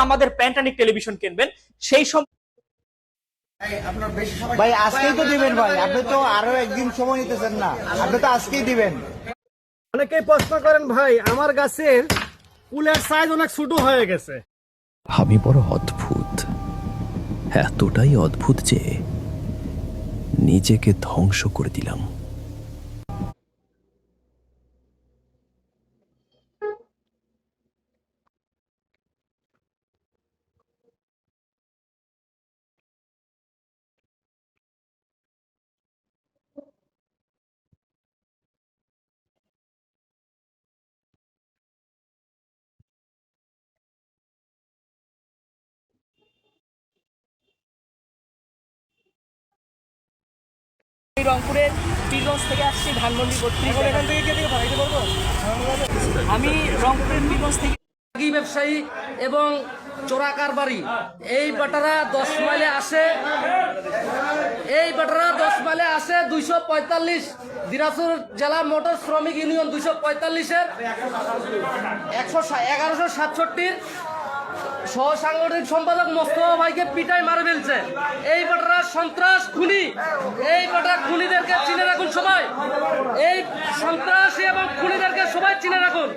আমাদের প্যান্টানিক টেলিভিশন কিনবেন সেই ভাই আজকেই তো দিবেন ভাই, আপনি তো আরো একদিন সময় নিতেছেন না, আপনি তো আজকেই দিবেন। অনেকেই প্রশ্ন করেন ভাই আমার গাছের ফুলের সাইজ অনেক ছোট হয়ে গেছে। আমি বড় অদ্ভুত, এতটাই অদ্ভুত যে নিজেকে ধ্বংস করে দিলাম। রংপুরের পীরগঞ্জ থেকে আসছি, ধানমন্ডি 32। আমি রংপুরের পীরগঞ্জ থেকে ব্যবসায়ী এবং চোরা কারবারি এই বাটারা 10 মাইলে আসে, এই বাটারা 10 মাইলে আসে 245 দিনাজপুর জেলা মোটর শ্রমিক ইউনিয়ন 245-এর 1167-র সহ সাংগঠনিক সম্পাদক মোস্তফা ভাইকে পিটাই মারে ফেলছে। এই বাটারা সন্ত্রাস খুনি, এই বাটারা খুনিদেরকে চিনে রাখুন সবাই, এই সন্ত্রাসী এবং খুনিদেরকে সবাই চিনে রাখুন।